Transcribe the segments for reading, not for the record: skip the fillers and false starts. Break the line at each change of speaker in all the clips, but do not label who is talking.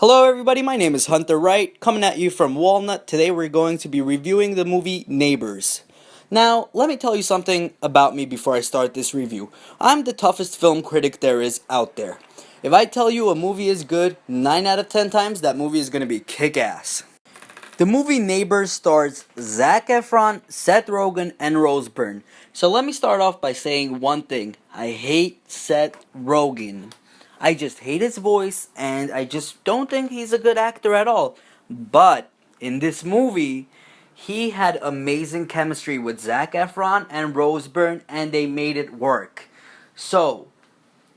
Hello everybody, my name is Hunter Wright, coming at you from Wolnot. Today we're going to be reviewing the movie Neighbors. Now, let me tell you something about me before I start this review. I'm the toughest film critic there is out there. If I tell you a movie is good, 9 out of 10 times that movie is going to be kick-ass. The movie Neighbors stars Zac Efron, Seth Rogen, and Rose Byrne. So let me start off by saying one thing. I hate Seth Rogen. I just hate his voice, and I just don't think he's a good actor at all. But in this movie, he had amazing chemistry with Zac Efron and Rose Byrne, and they made it work. So,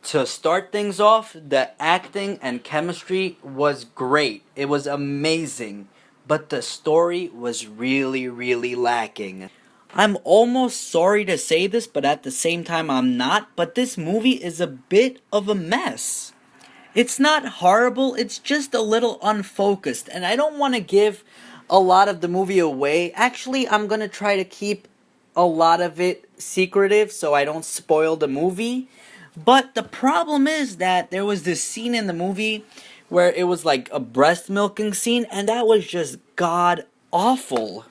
to start things off, the acting and chemistry was great. It was amazing. But the story was really lacking. I'm almost sorry to say this, but at the same time I'm not. But this movie is a bit of a mess. It's not horrible, it's just a little unfocused. And I don't want to give a lot of the movie away. Actually, I'm going to try to keep a lot of it secretive so I don't spoil the movie. But the problem is that there was this scene in the movie where it was like a breast milking scene, and that was just god awful.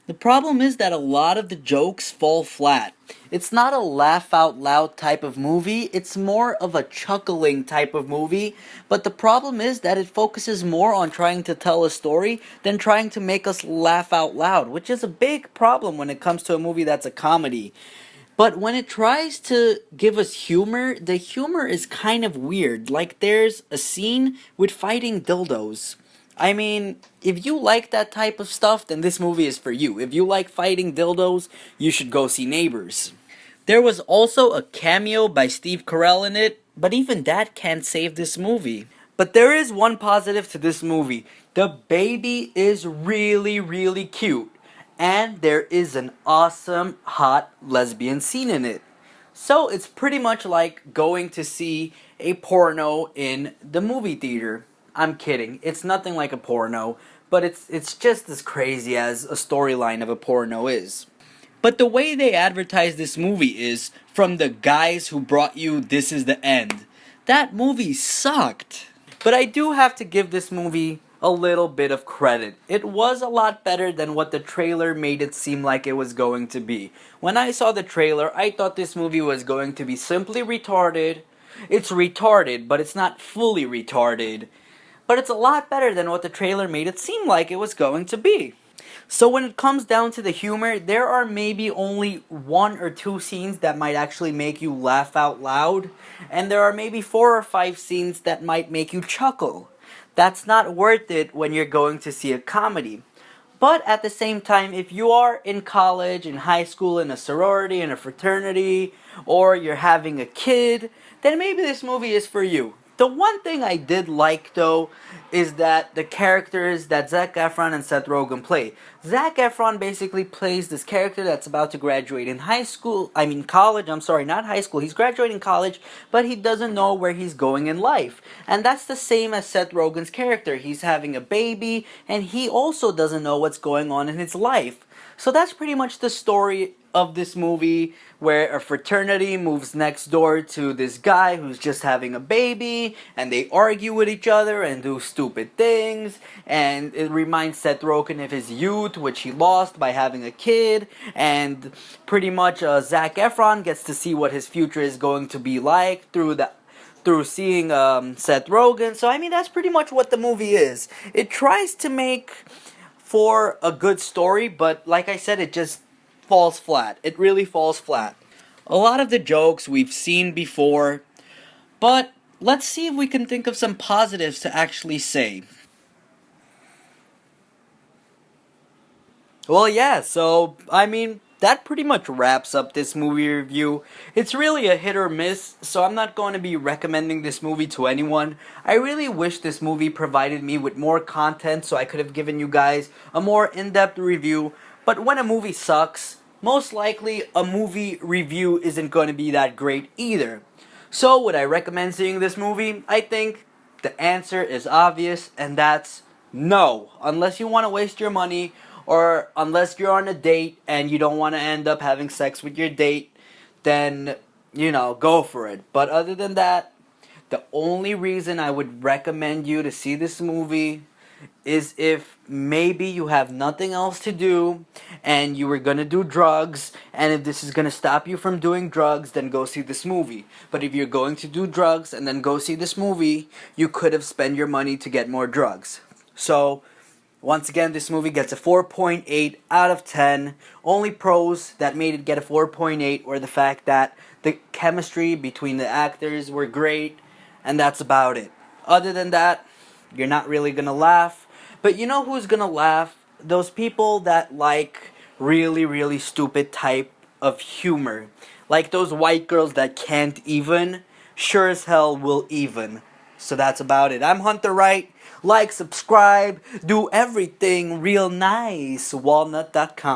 The problem is that a lot of the jokes fall flat. It's not a laugh out loud type of movie, it's more of a chuckling type of movie, but the problem is that it focuses more on trying to tell a story than trying to make us laugh out loud, which is a big problem when it comes to a movie that's a comedy. But when it tries to give us humor, the humor is kind of weird. Like there's a scene with fighting dildos. I mean, if you like that type of stuff, then this movie is for you. If you like fighting dildos, you should go see Neighbors. There was also a cameo by Steve Carell in it, but even that can't save this movie. But there is one positive to this movie. The baby is really cute. And there is an awesome hot lesbian scene in it. So it's pretty much like going to see a porno in the movie theater. I'm kidding. It's nothing like a porno, but it's just as crazy as a storyline of a porno is. But the way they advertise this movie is from the guys who brought you This Is the End. That movie sucked. But I do have to give this movie a little bit of credit. It was a lot better than what the trailer made it seem like it was going to be. When I saw the trailer, I thought this movie was going to be simply retarded. It's retarded, but it's not fully retarded. But it's a lot better than what the trailer made it seem like it was going to be. So when it comes down to the humor, there are maybe only one or two scenes that might actually make you laugh out loud, and there are maybe 4 or 5 scenes that might make you chuckle. That's not worth it when you're going to see a comedy. But at the same time, if you are in college, in high school, in a sorority, in a fraternity, or you're having a kid, then maybe this movie is for you. The one thing I did like, though, is that the characters that Zac Efron and Seth Rogen play. Zac Efron basically plays this character that's about to graduate in college, I'm sorry, not high school. He's graduating college, but he doesn't know where he's going in life. And that's the same as Seth Rogen's character. He's having a baby, and he also doesn't know what's going on in his life. So that's pretty much the story of this movie, where a fraternity moves next door to this guy who's just having a baby, and they argue with each other and do stupid things, and it reminds Seth Rogen of his youth, which he lost by having a kid, and pretty much Zac Efron gets to see what his future is going to be like through seeing Seth Rogen. So I mean, that's pretty much what the movie is. It tries to make for a good story, but like I said, it just falls flat. It really falls flat. A lot of the jokes we've seen before, but let's see if we can think of some positives to actually say. Well, yeah, so, I mean, that pretty much wraps up this movie review. It's really a hit or miss, so I'm not going to be recommending this movie to anyone. I really wish this movie provided me with more content so I could have given you guys a more in-depth review, but when a movie sucks, most likely a movie review isn't going to be that great either. So, would I recommend seeing this movie? I think the answer is obvious, and that's no. Unless you want to waste your money, or unless you're on a date and you don't want to end up having sex with your date, then, go for it. But other than that, The only reason I would recommend you to see this movie is if maybe you have nothing else to do and you were gonna do drugs, and if this is gonna stop you from doing drugs, then go see this movie. But if you're going to do drugs and then go see this movie, you could have spent your money to get more drugs. So, once again, this movie gets a 4.8 out of 10. Only pros that made it get a 4.8 were the fact that the chemistry between the actors were great, and that's about it. Other than that, you're not really gonna laugh. But you know who's gonna laugh? Those people that like really, really stupid type of humor. Like those white girls that can't even, sure as hell will even. So that's about it. I'm Hunter Wright. Like, subscribe, do everything real nice. Wolnot.com.